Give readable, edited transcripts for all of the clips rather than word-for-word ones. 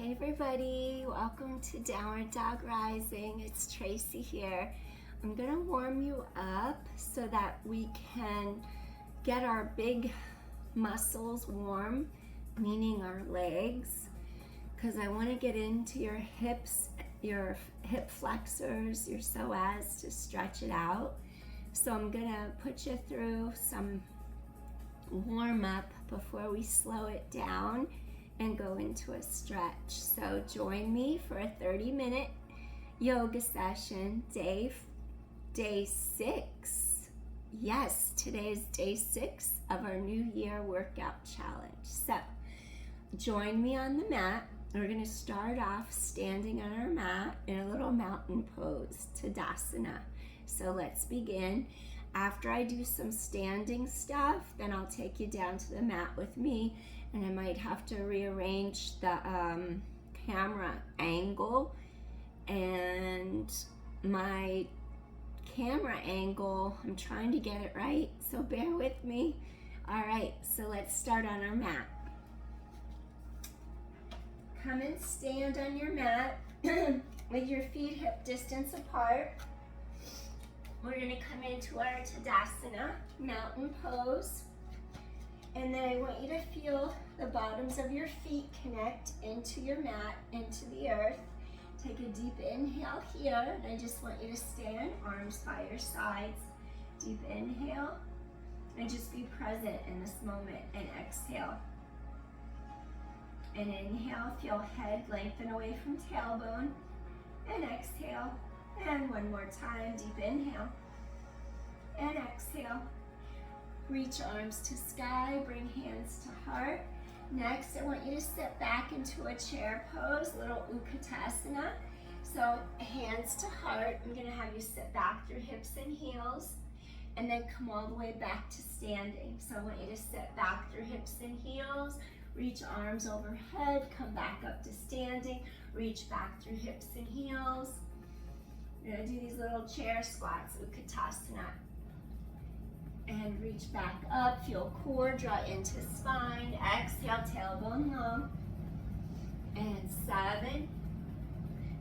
Hey everybody, welcome to Downward Dog Rising. It's Tracy here. I'm gonna warm you up so that we can get our big muscles warm, meaning our legs, because I want to get into your hips, your hip flexors, your psoas, to stretch it out. So I'm gonna put you through some warm up before we slow it down and go into a stretch. So join me for a 30-minute yoga session, day 6. Yes, today is day 6 of our New Year workout challenge. So join me on the mat. We're gonna start off standing on our mat in a little mountain pose, Tadasana. So let's begin. After I do some standing stuff, then I'll take you down to the mat with me, and I might have to rearrange the camera angle, and my camera angle, I'm trying to get it right, so bear with me. All right, so let's start on our mat. Come and stand on your mat with your feet hip distance apart. We're gonna come into our Tadasana, mountain pose. And then I want you to feel the bottoms of your feet connect into your mat, into the earth. Take a deep inhale here. And I just want you to stand, arms by your sides. Deep inhale. And just be present in this moment. And exhale. And inhale, feel head lengthen away from tailbone. And exhale. And one more time, deep inhale. And exhale. Reach arms to sky, bring hands to heart. Next, I want you to sit back into a chair pose, little Utkatasana. So hands to heart. I'm gonna have you sit back through hips and heels, and then come all the way back to standing. So I want you to sit back through hips and heels, reach arms overhead, come back up to standing, reach back through hips and heels. We're gonna do these little chair squats, Utkatasana. And reach back up, feel core, draw into spine. Exhale, tailbone long. And 7,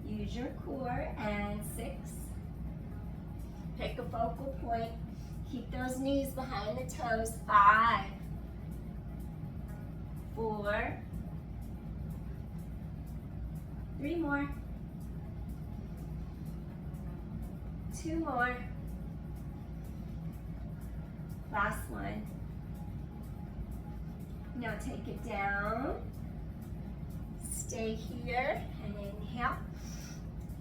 use your core. And 6, pick a focal point. Keep those knees behind the toes. 5, 4, 3 more. 2 more. Last one. Now take it down. Stay here and inhale.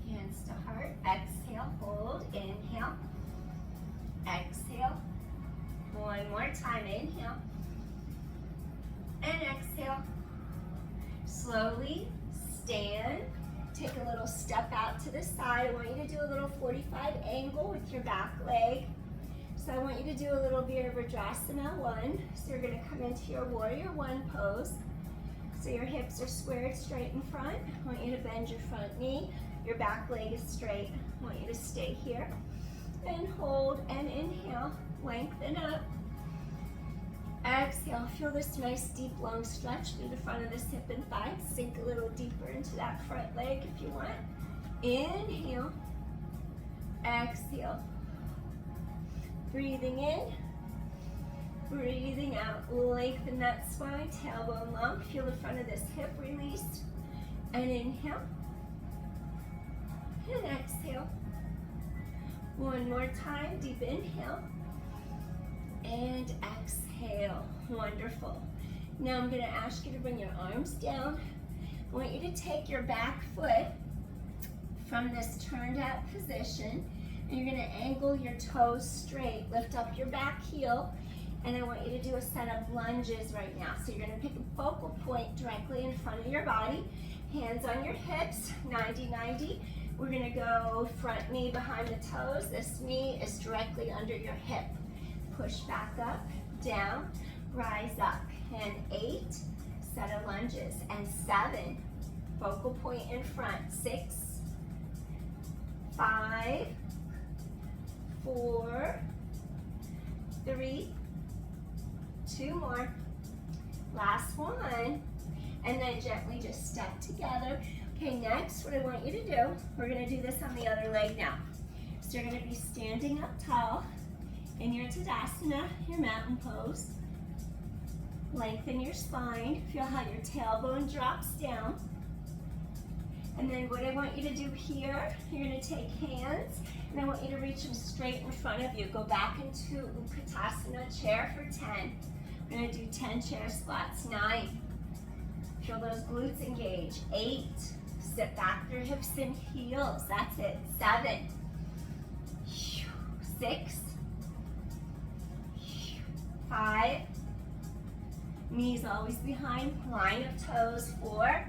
Hands to heart. Exhale, hold, inhale. Exhale. One more time, inhale. And exhale. Slowly stand. Take a little step out to the side. I want you to do a little 45 angle with your back leg. So I want you to do a little Virabhadrasana 1. So you're gonna come into your Warrior 1 pose. So your hips are squared straight in front. I want you to bend your front knee. Your back leg is straight. I want you to stay here. And hold and inhale, lengthen up. Exhale, feel this nice deep long stretch through the front of this hip and thigh. Sink a little deeper into that front leg if you want. Inhale, exhale. Breathing in, breathing out. Lengthen that spine, tailbone long. Feel the front of this hip released. And inhale. And exhale. One more time, deep inhale. And exhale. Wonderful. Now I'm going to ask you to bring your arms down. I want you to take your back foot from this turned out position. And you're gonna angle your toes straight, lift up your back heel, and I want you to do a set of lunges right now. So you're gonna pick a focal point directly in front of your body, hands on your hips, 90-90. We're gonna go front knee behind the toes. This knee is directly under your hip. Push back up, down, rise up. And 8, set of lunges. And 7, focal point in front. 6, 5, 4, 3, 2 more. Last one. and then gently just step together. Okay, next, what I want you to do, we're gonna do this on the other leg now. So you're gonna be standing up tall in your Tadasana, your mountain pose. Lengthen your spine, feel how your tailbone drops down. And then what I want you to do here, you're gonna take hands, and I want you to reach them straight in front of you. Go back into Utkatasana, chair for 10. We're gonna do 10 chair squats. 9, feel those glutes engage. 8, sit back through hips and heels, that's it. 7, 6, 5, knees always behind, line of toes. 4,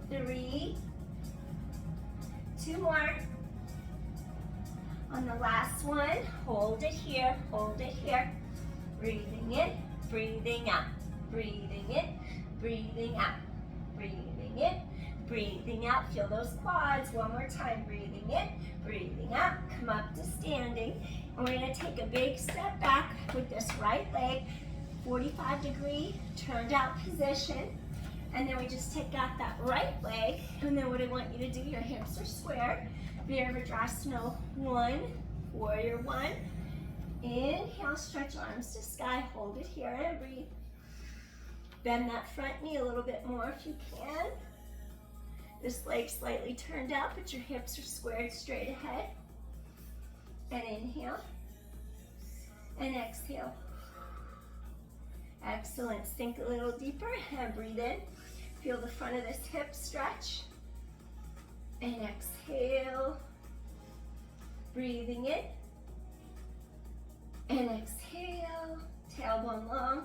3, 2 more. On the last one, hold it here, hold it here. Breathing in, breathing out, breathing in, breathing out, breathing in, breathing out. Feel those quads. One more time, breathing in, breathing out. Come up to standing, and we're gonna take a big step back with this right leg, 45-degree turned out position. And then we just take out that right leg, and then what I want you to do, your hips are square. Virabhadrasana 1, warrior 1. Inhale, stretch arms to sky, hold it here and breathe. Bend that front knee a little bit more if you can. This leg slightly turned out, but your hips are squared straight ahead. And inhale, and exhale. Excellent, sink a little deeper and breathe in. Feel the front of this hip stretch. And exhale. Breathing in. And exhale. Tailbone long.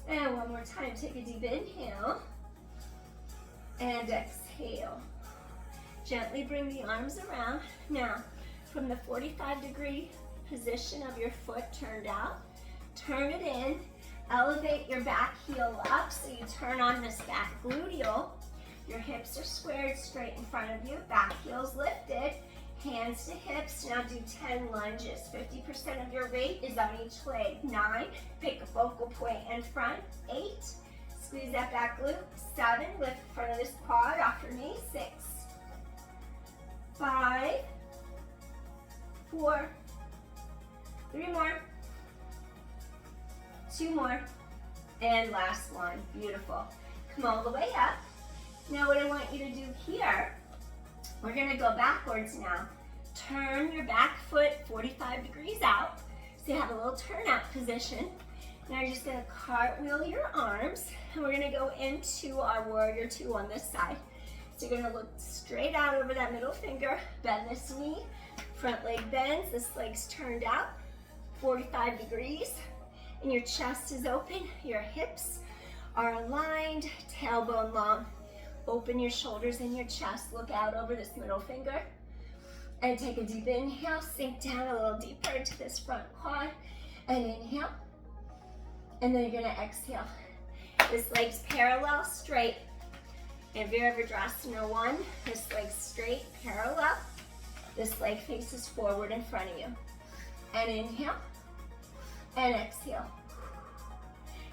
And one more time, take a deep inhale. And exhale. Gently bring the arms around. Now, from the 45-degree position of your foot turned out, turn it in. Elevate your back heel up so you turn on this back gluteal. Your hips are squared straight in front of you. Back heel's lifted. Hands to hips. Now do 10 lunges. 50% of your weight is on each leg. 9, pick a focal point in front. 8, squeeze that back glute. 7, lift the front of this quad off your knee. 6, 5, 4, 3 more. 2 more, and last one. Beautiful. Come all the way up. Now what I want you to do here, we're gonna go backwards now. Turn your back foot 45 degrees out, so you have a little turnout position. Now you're just gonna cartwheel your arms, and we're gonna go into our warrior 2 on this side. So you're gonna look straight out over that middle finger, bend this knee, front leg bends, this leg's turned out, 45 degrees. And your chest is open, your hips are aligned, tailbone long. Open your shoulders and your chest, look out over this middle finger. And take a deep inhale, sink down a little deeper into this front quad. And inhale. And then you're gonna exhale. This leg's parallel, straight. In Virabhadrasana 1, this leg's straight, parallel. This leg faces forward in front of you. And inhale. And exhale.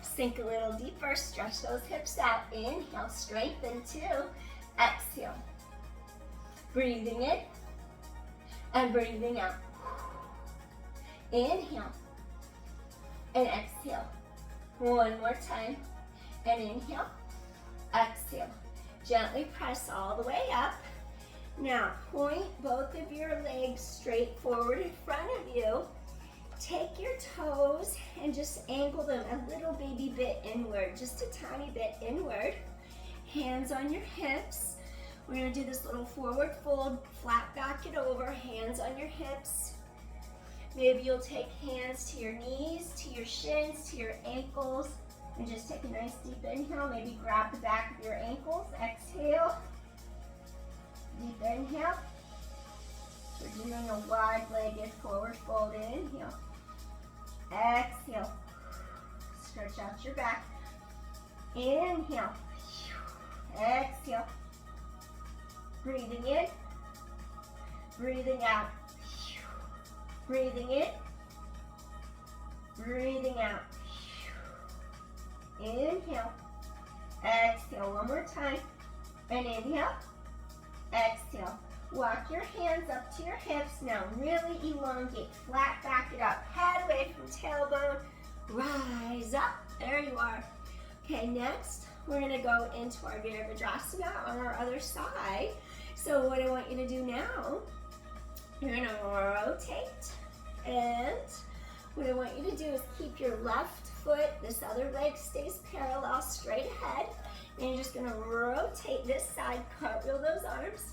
Sink a little deeper, stretch those hips out. Inhale, straighten 2. Exhale. Breathing in and breathing out. Inhale and exhale. One more time. And inhale, exhale. Gently press all the way up. Now point both of your legs straight forward in front of you. Take your toes and just angle them a little baby bit inward, just a tiny bit inward. Hands on your hips. We're gonna do this little forward fold, flat back it over, hands on your hips. Maybe you'll take hands to your knees, to your shins, to your ankles, and just take a nice deep inhale. Maybe grab the back of your ankles, exhale. Deep inhale. We're doing a wide-legged forward fold, inhale. Exhale. Stretch out your back. Inhale. Exhale. Breathing in. Breathing out. Breathing in. Breathing out. Inhale. exhale, one more time, and inhale, exhale. Walk your hands up to your hips. Now really elongate, flat back it up, head away from tailbone, rise up, there you are. Okay, next, we're gonna go into our Virabhadrasana on our other side. So what I want you to do now, you're gonna rotate, and what I want you to do is keep your left foot, this other leg stays parallel, straight ahead, and you're just gonna rotate this side, cartwheel those arms,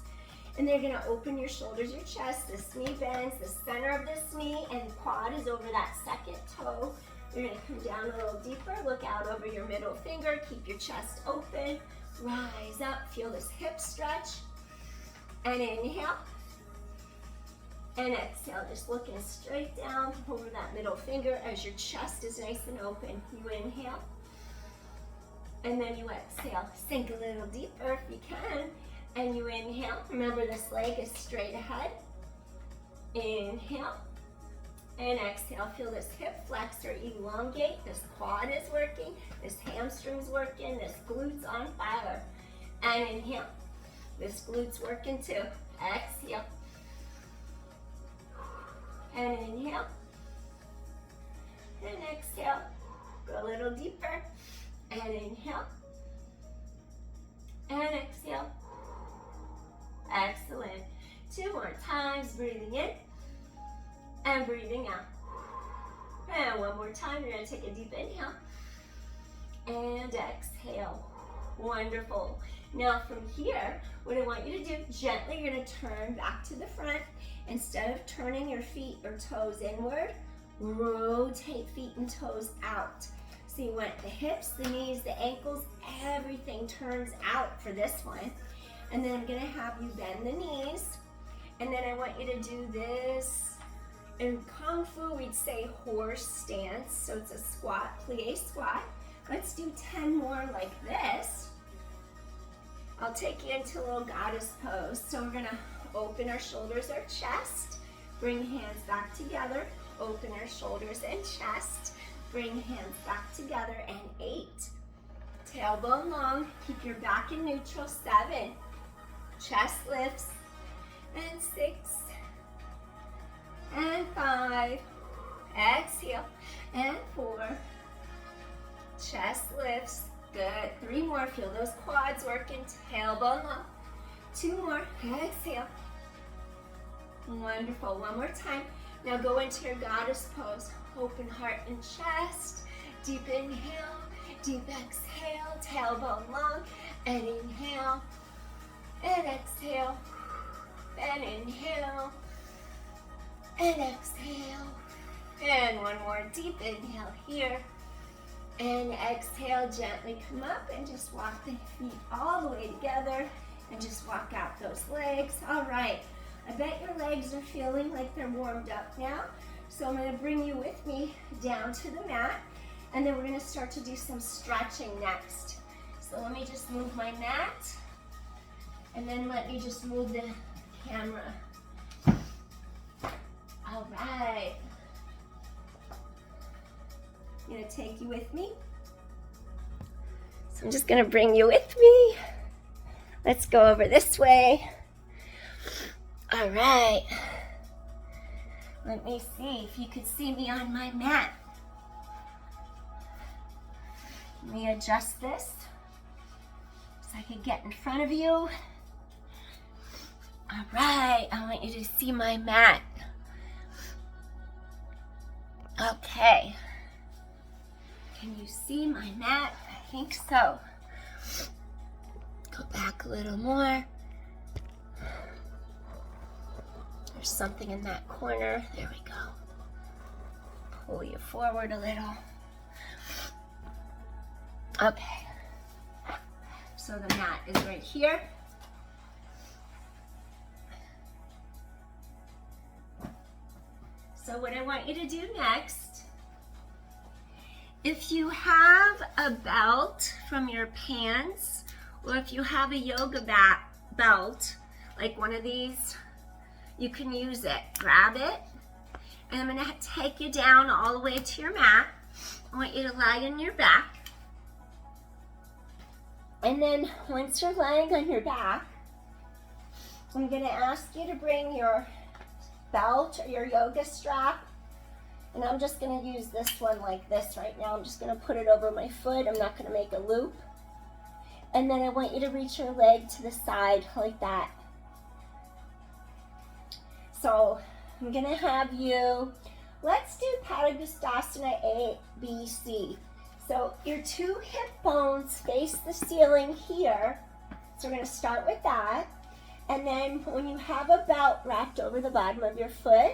and they're gonna open your shoulders, your chest, this knee bends, the center of this knee, and quad is over that second toe. You're gonna come down a little deeper, look out over your middle finger, keep your chest open, rise up, feel this hip stretch, and inhale, and exhale, just looking straight down over that middle finger as your chest is nice and open. You inhale, and then you exhale. Sink a little deeper if you can, and you inhale. Remember, this leg is straight ahead. Inhale, and exhale. Feel this hip flexor elongate. This quad is working, this hamstring's working, this glute's on fire. And inhale, this glute's working too. Exhale, and inhale, and exhale. Go a little deeper, and inhale, and exhale. Excellent. 2 more times, breathing in and breathing out. And one more time, you're gonna take a deep inhale and exhale. Wonderful. Now from here, what I want you to do, gently you're gonna turn back to the front. Instead of turning your feet or toes inward, rotate feet and toes out. So you want the hips, the knees, the ankles, everything turns out for this one. And then I'm gonna have you bend the knees. And then I want you to do this. In Kung Fu, we'd say horse stance. So it's a squat, plie squat. Let's do 10 more like this. I'll take you into a little goddess pose. So we're gonna open our shoulders, our chest. Bring hands back together. Open our shoulders and chest. Bring hands back together, and 8. Tailbone long, keep your back in neutral, 7. Chest lifts, and 6, and 5. Exhale, and 4. Chest lifts, good. 3 more, feel those quads working, tailbone long. 2 more, exhale. Wonderful, 1 more time. Now go into your goddess pose. Open heart and chest, deep inhale, deep exhale, tailbone long, and inhale, and exhale, and inhale, and exhale, and 1 more deep inhale here, and exhale, gently come up and just walk the feet all the way together, and just walk out those legs. All right, I bet your legs are feeling like they're warmed up now. So I'm gonna bring you with me down to the mat, and then we're gonna start to do some stretching next. So let me just move my mat, and then let me just move the camera. All right. I'm gonna take you with me. So I'm just gonna bring you with me. Let's go over this way. All right. Let me see if you could see me on my mat. Let me adjust this so I can get in front of you. All right, I want you to see my mat. Okay. Can you see my mat? I think so. Go back a little more. There's something in that corner. There we go. Pull you forward a little. Okay. So the mat is right here. So what I want you to do next, if you have a belt from your pants, or if you have a yoga belt, like one of these, you can use it. Grab it, and I'm gonna take you down all the way to your mat. I want you to lie on your back. And then once you're laying on your back, I'm going to ask you to bring your belt or your yoga strap. And I'm just going to use this one like this right now. I'm just going to put it over my foot. I'm not going to make a loop. And then I want you to reach your leg to the side like that. So I'm going to have you, let's do Padangusthasana A, B, C. So your 2 hip bones face the ceiling here. So we're going to start with that. And then when you have a belt wrapped over the bottom of your foot,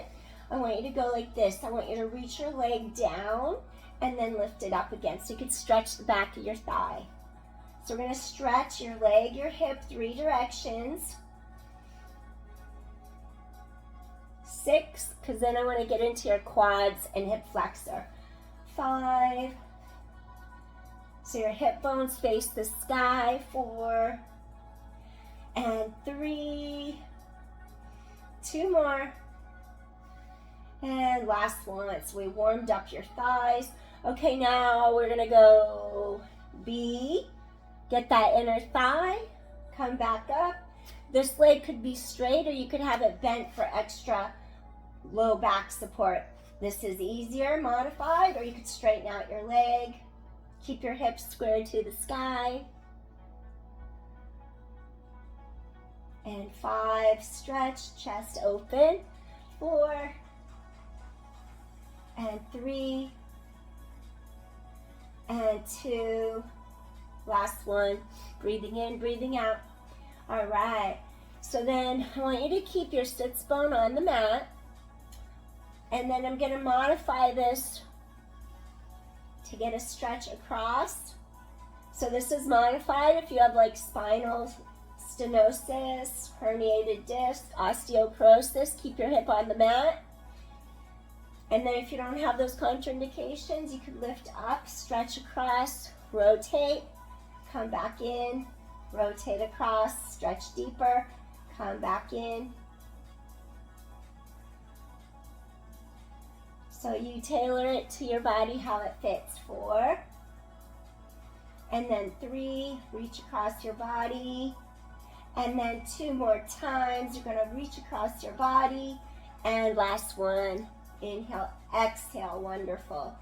I want you to go like this. I want you to reach your leg down and then lift it up again so you can stretch the back of your thigh. So we're going to stretch your leg, your hip, 3 directions. 6, because then I want to get into your quads and hip flexor. 5. So your hip bones face the sky. 4. And 3. 2 more. And last one. So we warmed up your thighs. Okay, now we're going to go B. Get that inner thigh. Come back up. This leg could be straight or you could have it bent for extra low back support. This is easier, modified, or you could straighten out your leg. Keep your hips squared to the sky. And 5, stretch, chest open. 4. And 3. And 2. Last one. Breathing in, breathing out. All right. So then I want you to keep your sits bone on the mat. And then I'm going to modify this to get a stretch across. So this is modified if you have like spinal stenosis, herniated disc, osteoporosis. Keep your hip on the mat. And then if you don't have those contraindications, you could lift up, stretch across, rotate, come back in, rotate across, stretch deeper, come back in. So you tailor it to your body how it fits. 4. And then 3, reach across your body. And then 2 more times, you're gonna reach across your body. And last one, inhale, exhale, wonderful.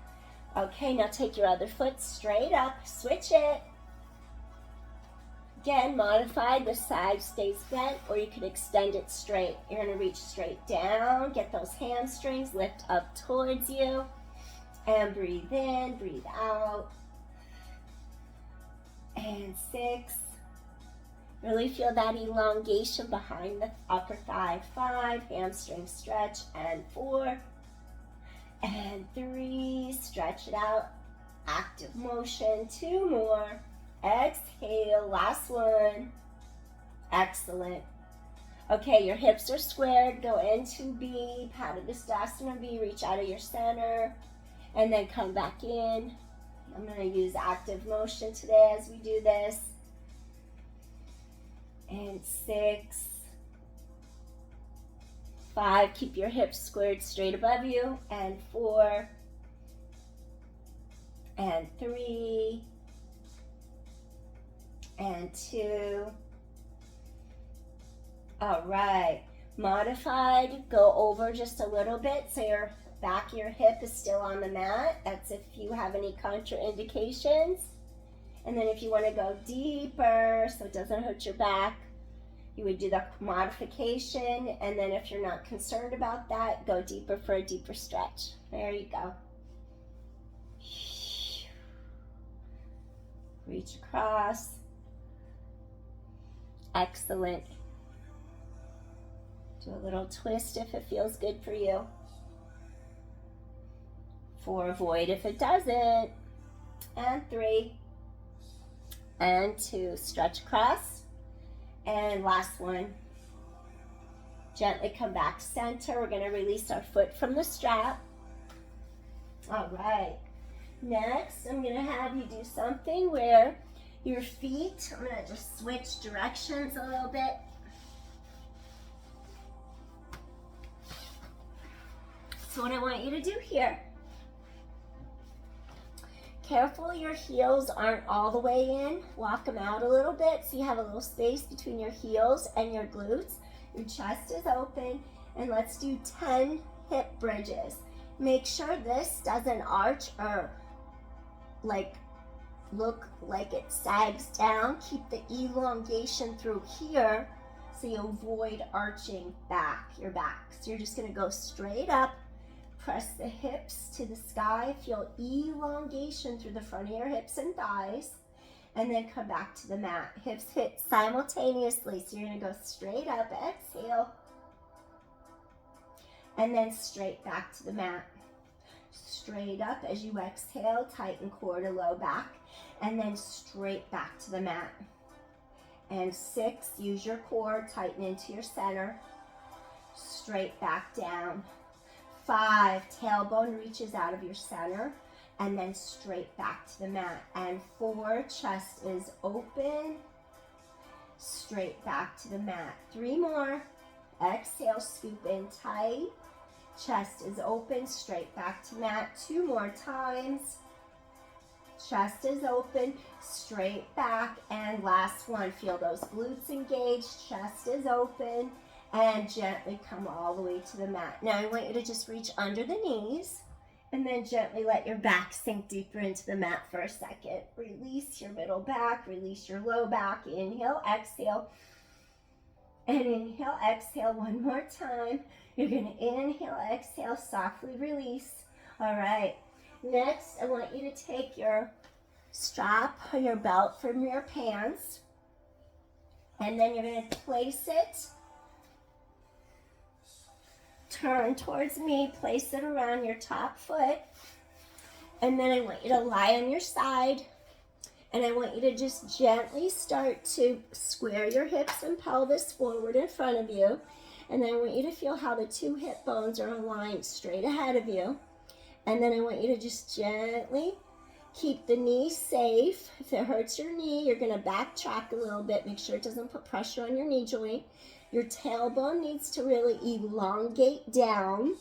Okay, now take your other foot straight up, switch it. Again, modified, the side stays bent, or you can extend it straight. You're gonna reach straight down, get those hamstrings, lift up towards you, and breathe in, breathe out. And 6. Really feel that elongation behind the upper thigh. 5, hamstring stretch, and 4. And 3, stretch it out, active motion. 2 more. Exhale, last one. Excellent. Okay, your hips are squared. Go into B, Padangusthasana B, reach out of your center, and then come back in. I'm going to use active motion today as we do this. And 6. 5, keep your hips squared straight above you. And 4. And 3. And 2. All right, modified, go over just a little bit so your back of your hip is still on the mat. That's if you have any contraindications. And then if you want to go deeper so it doesn't hurt your back, you would do the modification. And then if you're not concerned about that, go deeper for a deeper stretch. There you go. Reach across. Excellent. Do a little twist if it feels good for you. 4, avoid if it doesn't. And 3. And 2, stretch across. And last one. Gently come back center. We're going to release our foot from the strap. All right. Next, I'm going to have you do something where your feet, I'm going to just switch directions a little bit. So what I want you to do here, Careful your heels aren't all the way in. Walk them out a little bit so you have a little space between your heels and your glutes. Your chest is open, and let's do 10 hip bridges. Make sure this doesn't arch or look like it sags down. Keep the elongation through here so you avoid arching your back. So you're just gonna go straight up, press the hips to the sky, feel elongation through the front of your hips and thighs, and then come back to the mat. Hips hit simultaneously, so you're gonna go straight up, exhale, and then straight back to the mat. Straight up as you exhale, tighten core to low back, and then straight back to the mat. And 6, use your core, tighten into your center, straight back down. 5, tailbone reaches out of your center, and then straight back to the mat. And 4, chest is open, straight back to the mat. 3 more, exhale, scoop in tight, chest is open, straight back to mat. 2 more times. Chest is open, straight back, and last one. Feel those glutes engaged, chest is open, and gently come all the way to the mat. Now I want you to just reach under the knees, and then gently let your back sink deeper into the mat for a second. Release your middle back, release your low back. Inhale, exhale, and inhale, exhale one more time. You're gonna inhale, exhale, softly release. All right. Next, I want you to take your strap or your belt from your pants, and then you're going to place it, turn towards me, place it around your top foot, and then I want you to lie on your side, and I want you to just gently start to square your hips and pelvis forward in front of you, and then I want you to feel how the 2 hip bones are aligned straight ahead of you. And then I want you to just gently keep the knee safe. If it hurts your knee, you're gonna backtrack a little bit. Make sure it doesn't put pressure on your knee joint. Your tailbone needs to really elongate down.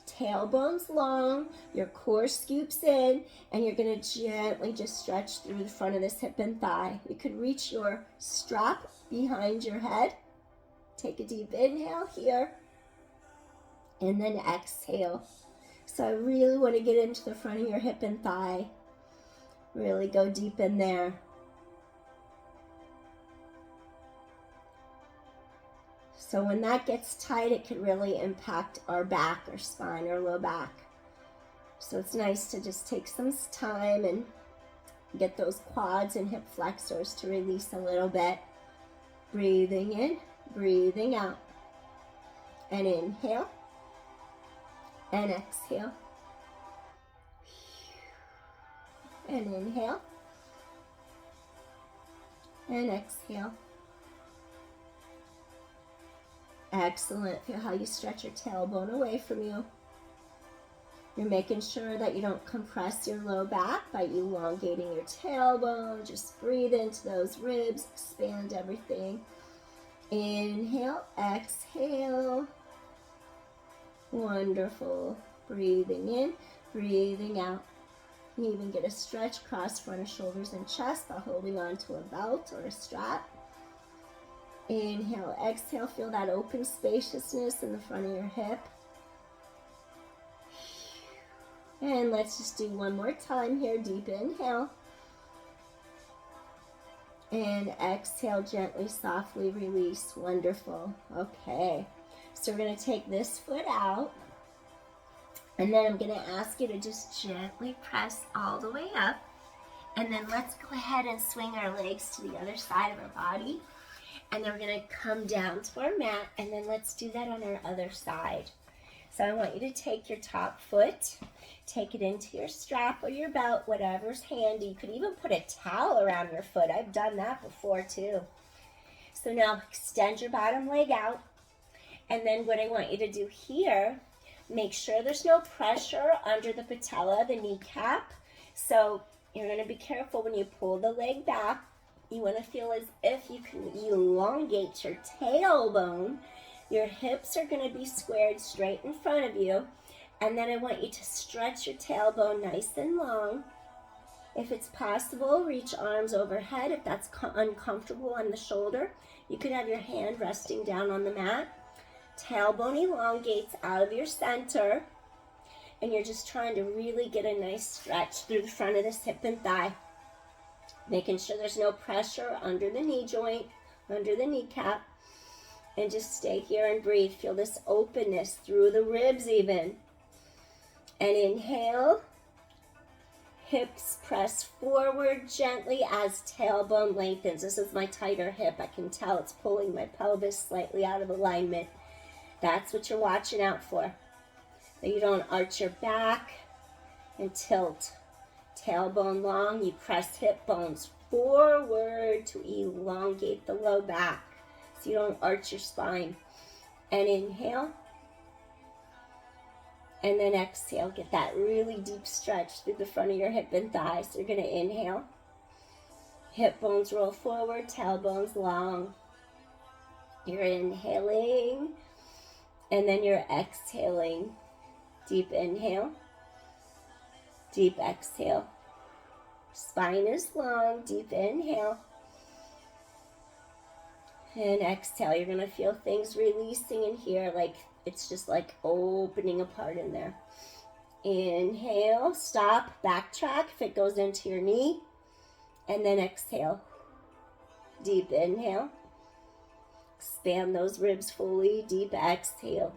Tailbone's long, your core scoops in, and you're gonna gently just stretch through the front of this hip and thigh. You could reach your strap behind your head. Take a deep inhale here, and then exhale. So I really want to get into the front of your hip and thigh. Really go deep in there. So when that gets tight, it can really impact our back or spine or low back. So it's nice to just take some time and get those quads and hip flexors to release a little bit. Breathing in, breathing out. And inhale. And exhale. And inhale. And exhale. Excellent. Feel how you stretch your tailbone away from you. You're making sure that you don't compress your low back by elongating your tailbone. Just breathe into those ribs, expand everything. Inhale, exhale. Wonderful. Breathing in, breathing out. You even get a stretch across front of shoulders and chest by holding on to a belt or a strap. Inhale, exhale. Feel that open spaciousness in the front of your hip. And let's just do one more time here. Deep inhale. And exhale, gently, softly release. Wonderful. Okay. So we're going to take this foot out. And then I'm going to ask you to just gently press all the way up. And then let's go ahead and swing our legs to the other side of our body. And then we're going to come down to our mat. And then let's do that on our other side. So I want you to take your top foot, take it into your strap or your belt, whatever's handy. You could even put a towel around your foot. I've done that before too. So now extend your bottom leg out. And then what I want you to do here, make sure there's no pressure under the patella, the kneecap. So you're going to be careful when you pull the leg back. You want to feel as if you can elongate your tailbone. Your hips are going to be squared straight in front of you. And then I want you to stretch your tailbone nice and long. If it's possible, reach arms overhead. If that's uncomfortable on the shoulder, you could have your hand resting down on the mat. Tailbone elongates out of your center, and you're just trying to really get a nice stretch through the front of this hip and thigh, making sure there's no pressure under the knee joint, under the kneecap, and just stay here and breathe. Feel this openness through the ribs even. And inhale, hips press forward gently as tailbone lengthens. This is my tighter hip. I can tell it's pulling my pelvis slightly out of alignment. That's what you're watching out for, that you don't arch your back and tilt. Tailbone long, you press hip bones forward to elongate the low back so you don't arch your spine. And inhale. And then exhale. Get that really deep stretch through the front of your hip and thighs. So you're going to inhale. Hip bones roll forward, tailbones long. You're inhaling. And then you're exhaling. Deep inhale. Deep exhale. Spine is long. Deep inhale. And exhale. You're going to feel things releasing in here, like it's just like opening apart in there. Inhale. Stop. Backtrack if it goes into your knee. And then exhale. Deep inhale. Expand those ribs fully. Deep exhale.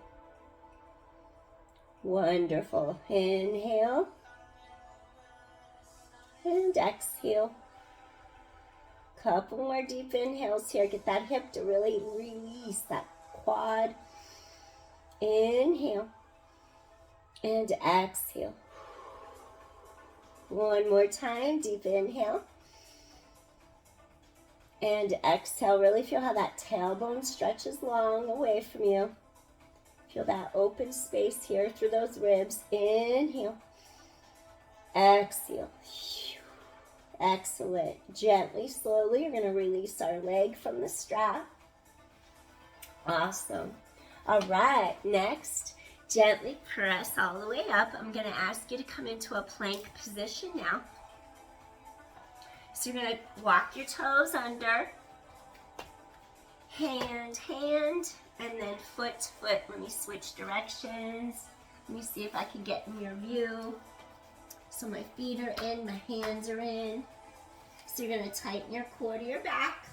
Wonderful. Inhale. And exhale. Couple more deep inhales here. Get that hip to really release that quad. Inhale. And exhale. One more time. Deep inhale. And exhale. Really feel how that tailbone stretches long away from you. Feel that open space here through those ribs. Inhale. Exhale. Excellent. Gently, slowly, you're going to release our leg from the strap. Awesome. All right, next, gently press all the way up. I'm going to ask you to come into a plank position now. So you're going to walk your toes under, hand, hand, and then foot to foot. Let me switch directions. Let me see if I can get in your view. So my feet are in, my hands are in. So you're going to tighten your core to your back.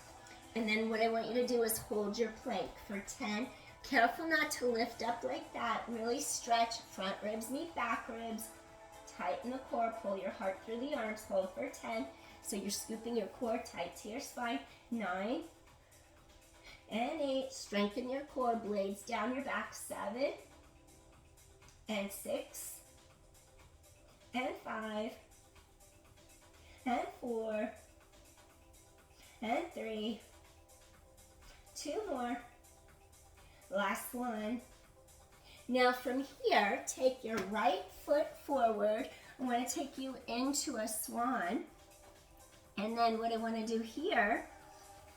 And then what I want you to do is hold your plank for 10. Careful not to lift up like that. Really stretch. Front ribs meet back ribs. Tighten the core. Pull your heart through the arms. Hold for 10. So you're scooping your core tight to your spine. 9 and 8. Strengthen your core. Blades down your back. 7 and 6. And 5, and 4, and 3, 2 more, last one. Now from here, take your right foot forward. I want to take you into a swan, and then what I want to do here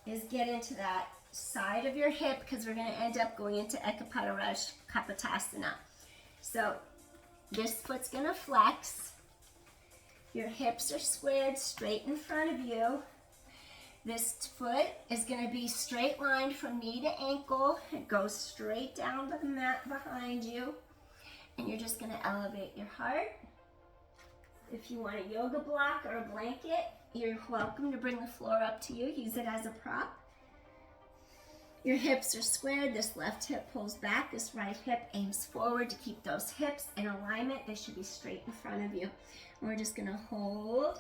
is get into that side of your hip, because we're going to end up going into Ekapada Kapotasana. So this foot's going to flex. Your hips are squared straight in front of you. This foot is going to be straight lined from knee to ankle. It goes straight down to the mat behind you. And you're just going to elevate your heart. If you want a yoga block or a blanket, you're welcome to bring the floor up to you. Use it as a prop. Your hips are squared. This left hip pulls back. This right hip aims forward to keep those hips in alignment. They should be straight in front of you. And we're just going to hold.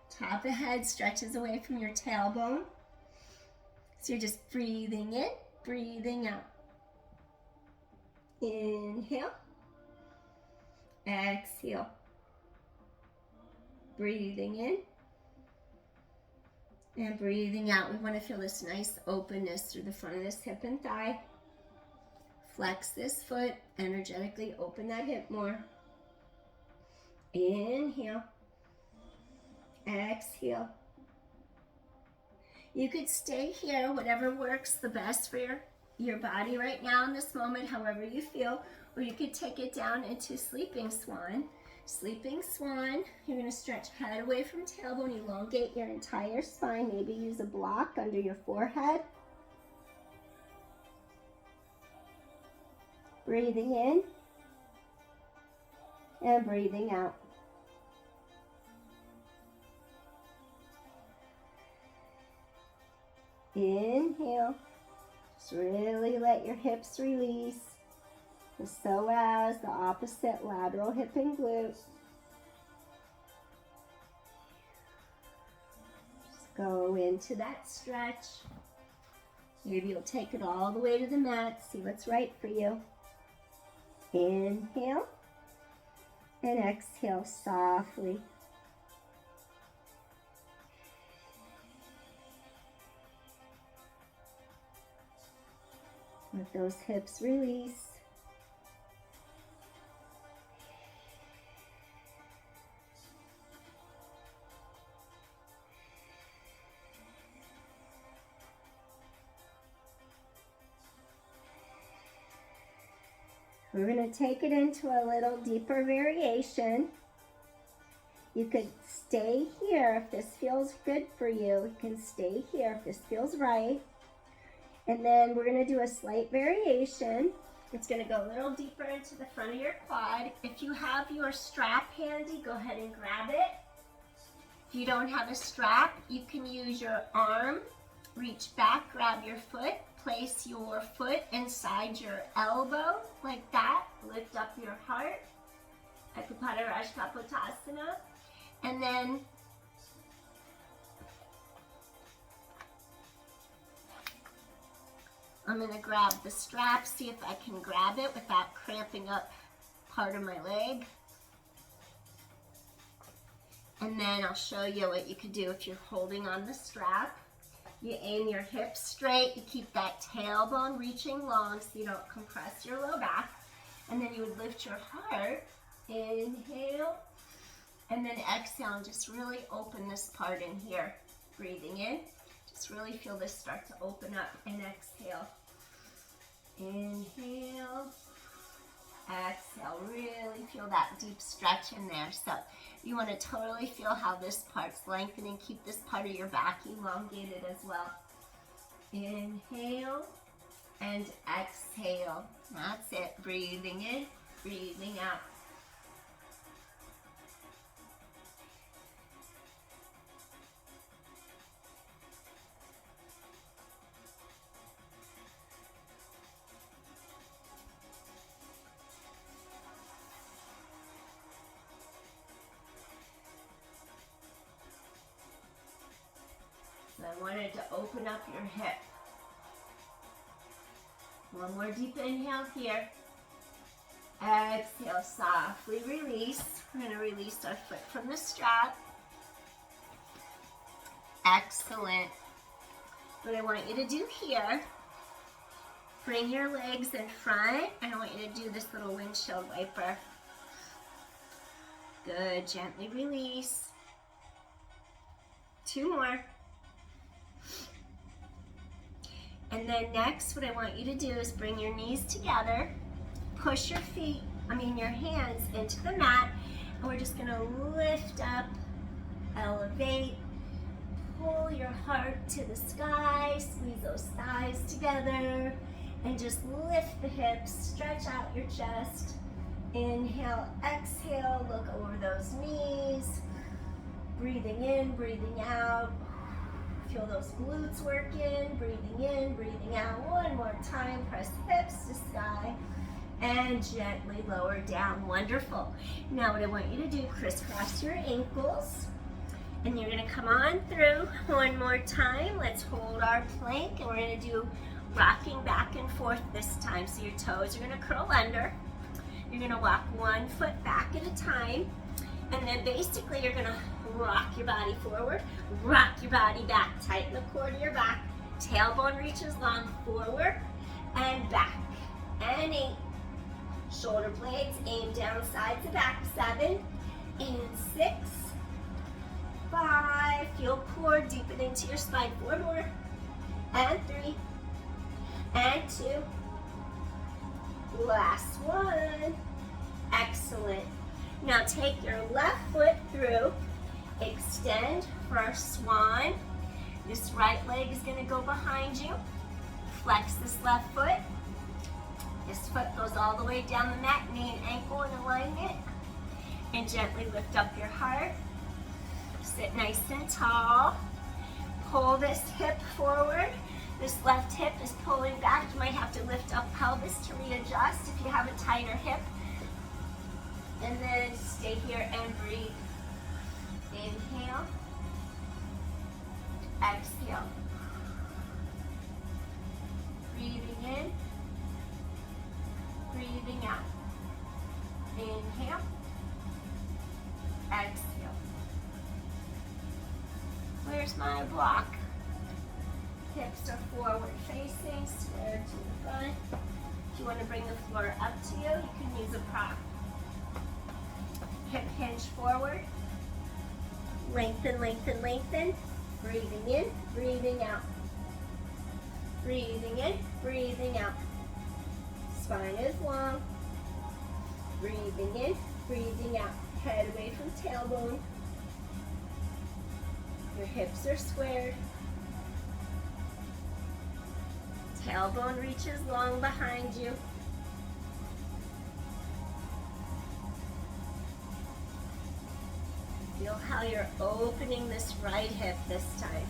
Top of the head stretches away from your tailbone. So you're just breathing in, breathing out. Inhale. Exhale. Breathing in. And breathing out. We want to feel this nice openness through the front of this hip and thigh. Flex this foot. Energetically open that hip more. Inhale. Exhale. You could stay here, whatever works the best for your body right now in this moment, however you feel. Or you could take it down into sleeping swan. Sleeping swan. You're going to stretch head away from tailbone, elongate your entire spine. Maybe use a block under your forehead. Breathing in and breathing out. Inhale. Just really let your hips release. The psoas, the opposite lateral hip and glute. Just go into that stretch. Maybe you'll take it all the way to the mat. See what's right for you. Inhale and exhale softly. Let those hips release. We're going to take it into a little deeper variation. You could stay here if this feels good for you. You can stay here if this feels right. And then we're going to do a slight variation. It's going to go a little deeper into the front of your quad. If you have your strap handy, go ahead and grab it. If you don't have a strap, you can use your arm. Reach back, grab your foot. Place your foot inside your elbow, like that. Lift up your heart. Ekapada Rashkapotasana. And then I'm going to grab the strap, see if I can grab it without cramping up part of my leg. And then I'll show you what you could do if you're holding on the strap. You aim your hips straight, you keep that tailbone reaching long so you don't compress your low back. And then you would lift your heart, inhale, and then exhale and just really open this part in here. Breathing in, just really feel this start to open up and exhale. Inhale, exhale, really feel that deep stretch in there. So you want to totally feel how this part's lengthening. Keep this part of your back elongated as well. Inhale and exhale. That's it. Breathing in, breathing out. I wanted to open up your hip. One more deep inhale here. Exhale, softly release. We're going to release our foot from the strap. Excellent. What I want you to do here, bring your legs in front, and I want you to do this little windshield wiper. Good, gently release. Two more. And then next, what I want you to do is bring your knees together, push your hands into the mat, and we're just gonna lift up, elevate, pull your heart to the sky, squeeze those thighs together, and just lift the hips, stretch out your chest. Inhale, exhale, look over those knees. Breathing in, breathing out. Feel those glutes working, breathing in, breathing out. One more time, press hips to sky and gently lower down. Wonderful. Now what I want you to do, crisscross your ankles and you're gonna come on through one more time. Let's hold our plank and we're gonna do rocking back and forth this time. So your toes are gonna curl under. You're gonna walk one foot back at a time and then basically you're gonna rock your body forward, rock your body back, tighten the core to your back, tailbone reaches long, forward and back, and 8, shoulder blades aim down sides to back, 7, and 6, 5, feel core deepen into your spine, 4 more, and 3, and 2, last one, excellent. Now take your left foot through, extend for our swan. This right leg is gonna go behind you. Flex this left foot. This foot goes all the way down the mat, knee and ankle in alignment. And gently lift up your heart. Sit nice and tall. Pull this hip forward. This left hip is pulling back. You might have to lift up pelvis to readjust if you have a tighter hip. And then stay here and breathe. Inhale. Exhale. Breathing in. Breathing out. Inhale. Exhale. Where's my block? Hips are forward facing, square to the front. If you want to bring the floor up to you, you can use a prop. Hip hinge forward. Lengthen, lengthen, lengthen. Breathing in, breathing out. Breathing in, breathing out. Spine is long. Breathing in, breathing out. Head away from tailbone. Your hips are squared. Tailbone reaches long behind you. Feel how you're opening this right hip this time.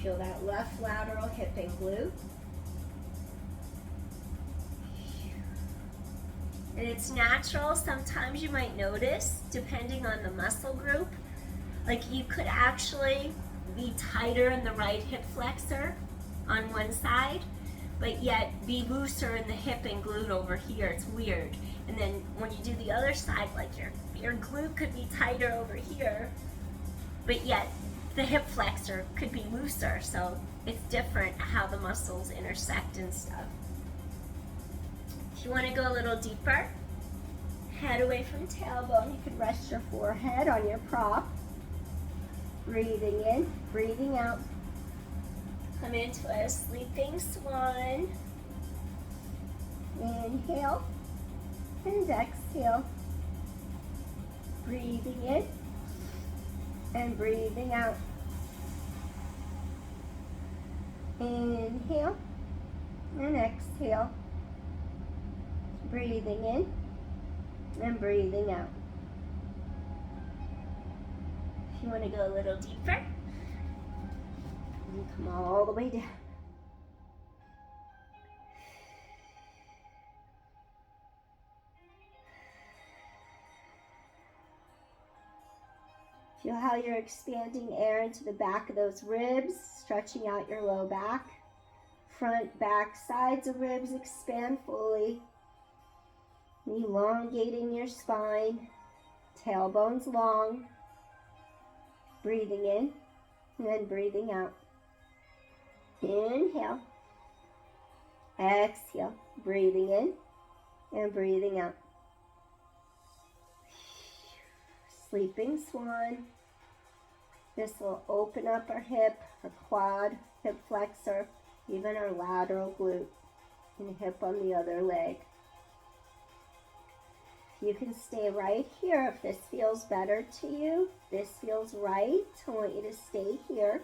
Feel that left lateral hip and glute. And it's natural, sometimes you might notice, depending on the muscle group, like you could actually be tighter in the right hip flexor on one side, but yet be looser in the hip and glute over here. It's weird. And then when you do the other side, like your glute could be tighter over here, but yet the hip flexor could be looser. So it's different how the muscles intersect and stuff. If you want to go a little deeper, head away from tailbone. You can rest your forehead on your prop. Breathing in, breathing out. Come into a sleeping swan. Inhale and exhale. Breathing in and breathing out. Inhale and exhale. Breathing in and breathing out. If you want to go a little deeper, you come all the way down. Feel how you're expanding air into the back of those ribs, stretching out your low back. Front, back, sides of ribs expand fully. Elongating your spine. Tailbone's long. Breathing in and then breathing out. Inhale. Exhale. Breathing in and breathing out. Sleeping swan. This will open up our hip, our quad, hip flexor, even our lateral glute, and hip on the other leg. You can stay right here if this feels better to you. This feels right. I want you to stay here.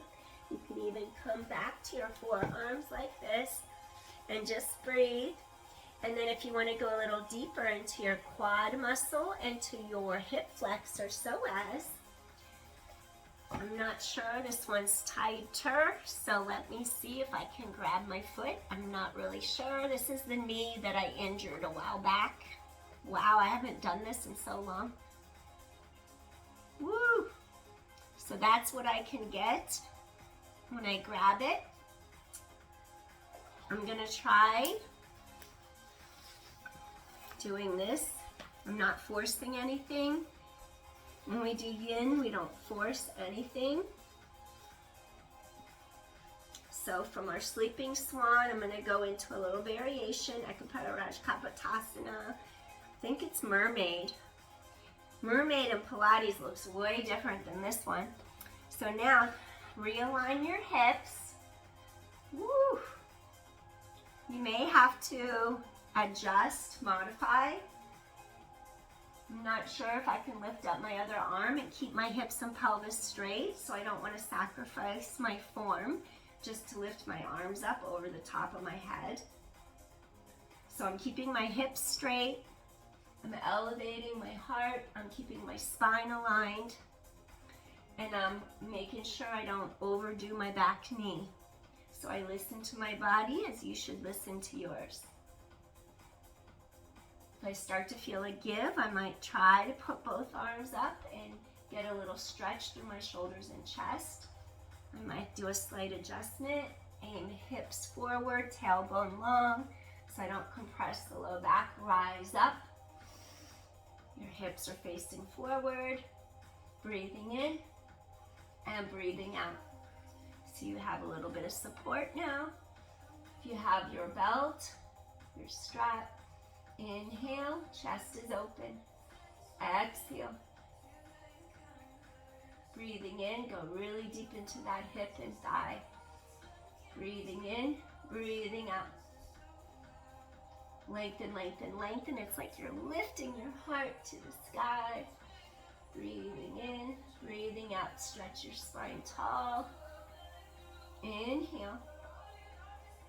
You can even come back to your forearms like this and just breathe. And then if you want to go a little deeper into your quad muscle and to your hip flexor psoas, I'm not sure, this one's tighter, so let me see if I can grab my foot. I'm not really sure. This is the knee that I injured a while back. Wow, I haven't done this in so long. Woo! So that's what I can get when I grab it. I'm gonna try doing this. I'm not forcing anything. When we do yin, we don't force anything. So from our sleeping swan, I'm going to go into a little variation. I could put a Rajkapotasana. I think it's mermaid. Mermaid and Pilates looks way different than this one. So now, realign your hips. Woo! You may have to adjust, modify. I'm not sure if I can lift up my other arm and keep my hips and pelvis straight, so I don't want to sacrifice my form just to lift my arms up over the top of my head. So I'm keeping my hips straight, I'm elevating my heart, I'm keeping my spine aligned, and I'm making sure I don't overdo my back knee. So I listen to my body as you should listen to yours. If I start to feel a give, I might try to put both arms up and get a little stretch through my shoulders and chest. I might do a slight adjustment, aim hips forward, tailbone long, so I don't compress the low back. Rise up. Your hips are facing forward. Breathing in and breathing out. So you have a little bit of support now. If you have your belt, your strap, inhale, chest is open. Exhale. Breathing in, go really deep into that hip and thigh. Breathing in, breathing out. Lengthen, lengthen, lengthen. It's like you're lifting your heart to the sky. Breathing in, breathing out. Stretch your spine tall. Inhale.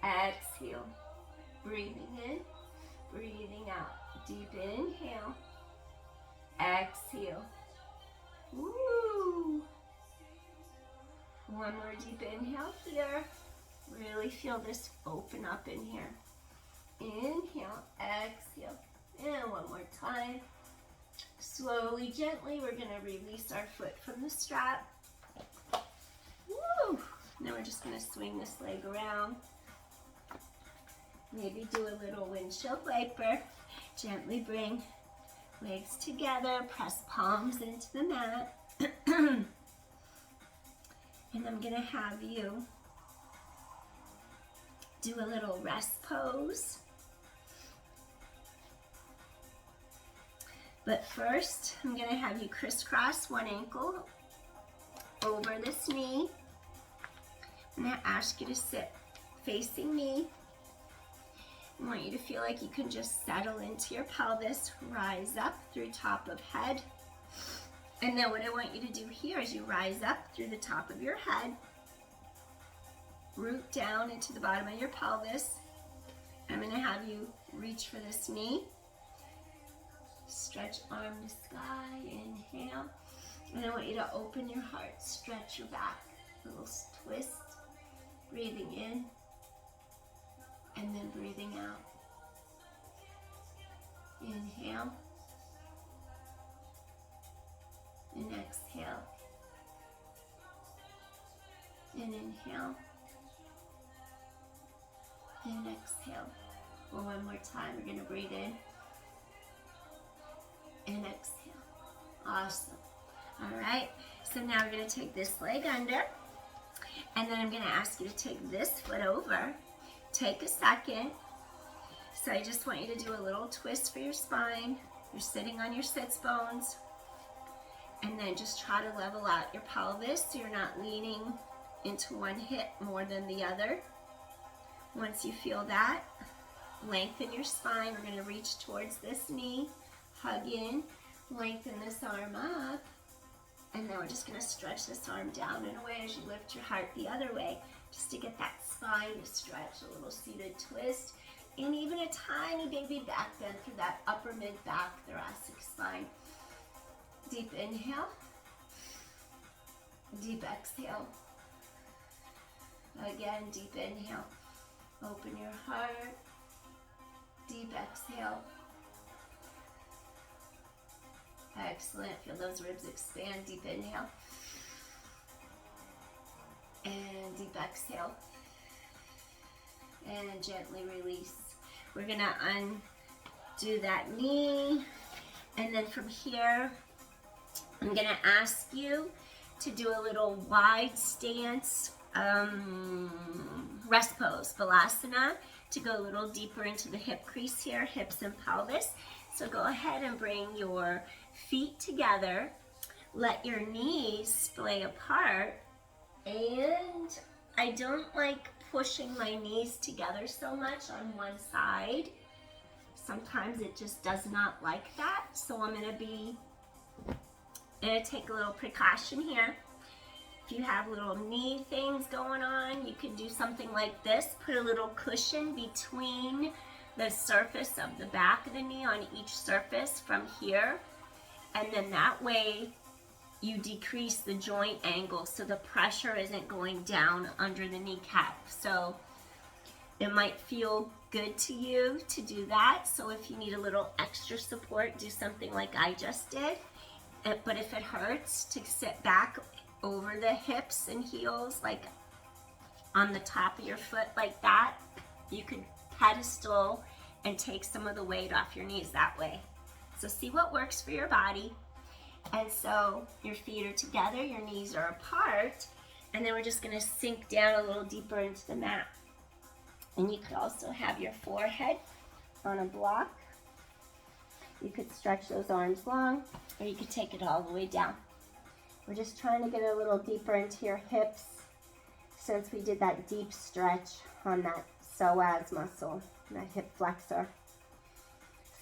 Exhale. Breathing in, breathing out. Deep inhale. Exhale. Woo! One more deep inhale here. Really feel this open up in here. Inhale, exhale, and one more time. Slowly, gently, we're gonna release our foot from the strap. Woo! Now we're just gonna swing this leg around. Maybe do a little windshield wiper. Gently bring legs together, press palms into the mat. And I'm gonna have you do a little rest pose. But first, I'm gonna have you crisscross one ankle over this knee. I'm gonna ask you to sit facing me. I want you to feel like you can just settle into your pelvis, rise up through top of head. And then what I want you to do here is you rise up through the top of your head, root down into the bottom of your pelvis. I'm gonna have you reach for this knee. Stretch arm to sky, inhale. And I want you to open your heart, stretch your back, a little twist, breathing in, and then breathing out. Inhale, and exhale, and inhale, and exhale. One more time, we're gonna breathe in, and exhale. Awesome. All right, so now we're gonna take this leg under, and then I'm gonna ask you to take this foot over. Take a second. So I just want you to do a little twist for your spine. You're sitting on your sits bones, and then just try to level out your pelvis so you're not leaning into one hip more than the other. Once you feel that, lengthen your spine. We're gonna reach towards this knee. Hug in, lengthen this arm up, and then we're just gonna stretch this arm down and away as you lift your heart the other way, just to get that spine to stretch, a little seated twist, and even a tiny baby back bend through that upper mid-back thoracic spine. Deep inhale, deep exhale. Again, deep inhale, open your heart, deep exhale. Excellent. Feel those ribs expand. Deep inhale. And deep exhale. And gently release. We're going to undo that knee. And then from here, I'm going to ask you to do a little wide stance rest pose, Balasana, to go a little deeper into the hip crease here, hips and pelvis. So go ahead and bring your feet together, let your knees splay apart, and I don't like pushing my knees together so much on one side. sometimes it just does not like that. So I'm gonna take a little precaution here. If you have little knee things going on, you can do something like this. Put a little cushion between the surface of the back of the knee on each surface from here. And then that way you decrease the joint angle so the pressure isn't going down under the kneecap. So it might feel good to you to do that. So if you need a little extra support, do something like I just did. But if it hurts, to sit back over the hips and heels, like on the top of your foot like that, you could pedestal and take some of the weight off your knees that way. So see what works for your body. And so your feet are together, your knees are apart, and then we're just gonna sink down a little deeper into the mat. And you could also have your forehead on a block. You could stretch those arms long, or you could take it all the way down. We're just trying to get a little deeper into your hips since we did that deep stretch on that psoas muscle, that hip flexor.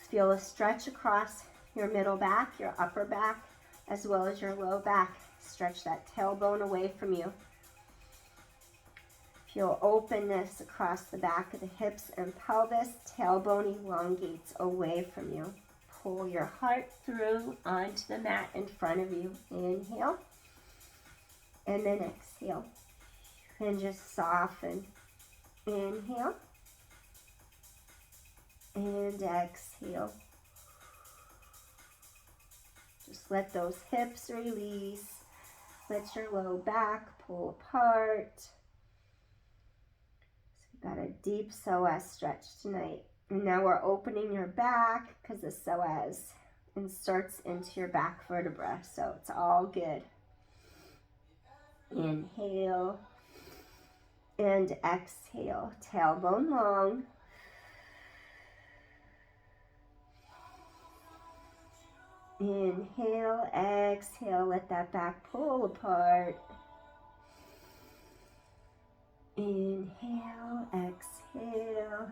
Feel a stretch across your middle back, your upper back, as well as your low back. Stretch that tailbone away from you. Feel openness across the back of the hips and pelvis. Tailbone elongates away from you. Pull your heart through onto the mat in front of you. Inhale. And then exhale. And just soften. Inhale. And exhale. Just let those hips release. Let your low back pull apart. So we've got a deep psoas stretch tonight. And now we're opening your back because the psoas inserts into your back vertebra. So it's all good. Inhale and exhale. Tailbone long. Inhale, exhale, let that back pull apart. Inhale, exhale.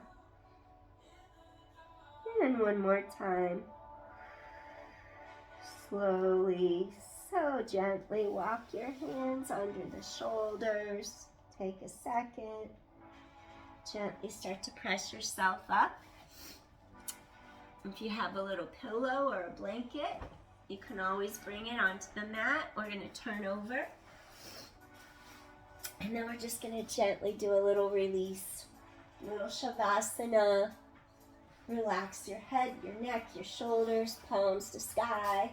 And one more time. Slowly, so gently walk your hands under the shoulders. Take a second. Gently start to press yourself up. If you have a little pillow or a blanket, you can always bring it onto the mat. We're going to turn over. And then we're just going to gently do a little release. A little shavasana. Relax your head, your neck, your shoulders, palms to sky.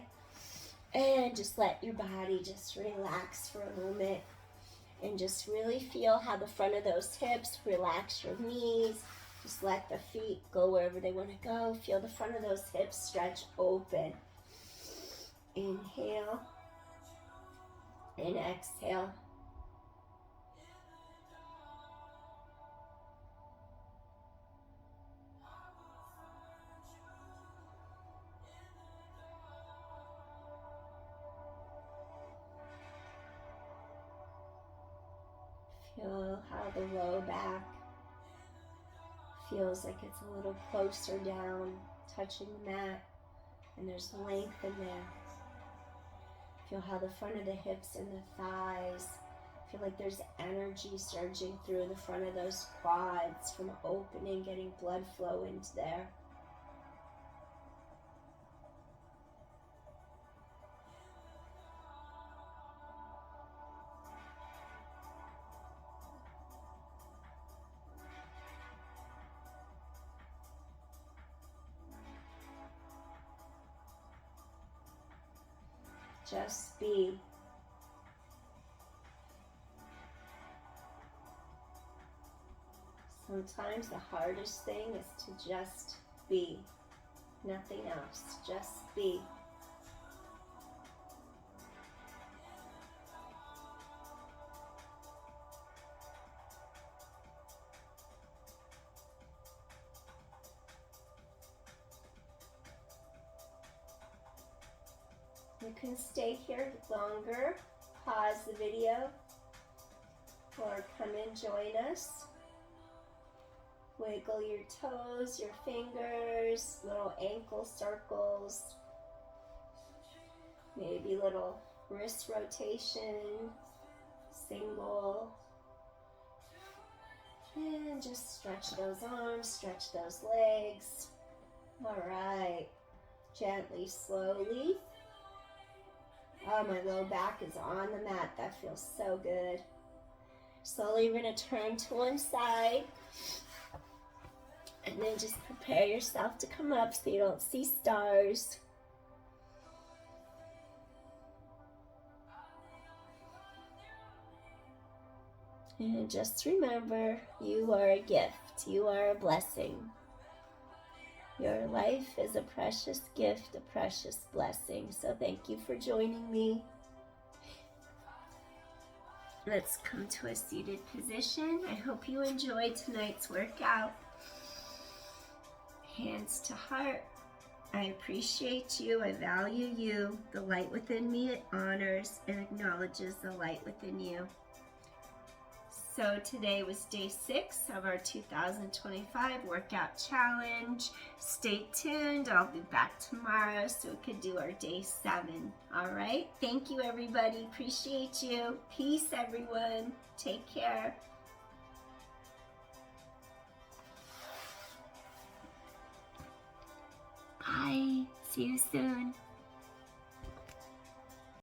And just let your body just relax for a moment. And just really feel how the front of those hips, relax your knees. Just let the feet go wherever they want to go. Feel the front of those hips stretch open. Inhale and exhale. Feel how the low back feels like it's a little closer down, touching the mat, and there's length in there. Feel how the front of the hips and the thighs, feel like there's energy surging through the front of those quads from opening, getting blood flow into there. Just be. Sometimes the hardest thing is to just be. Nothing else. Just be. You can stay here longer, pause the video, or come and join us. Wiggle your toes, your fingers, little ankle circles, maybe little wrist rotation, single. And just stretch those arms, stretch those legs. All right, gently, slowly. Oh, my low back is on the mat. That feels so good. Slowly, you're going to turn to one side. And then just prepare yourself to come up so you don't see stars. And just remember, you are a gift. You are a blessing. Your life is a precious gift, a precious blessing. So thank you for joining me. Let's come to a seated position. I hope you enjoyed tonight's workout. Hands to heart. I appreciate you. I value you. The light within me honors and acknowledges the light within you. So today was day 6 of our 2025 workout challenge. Stay tuned. I'll be back tomorrow so we could do our day 7. All right. Thank you, everybody. Appreciate you. Peace, everyone. Take care. Bye. See you soon.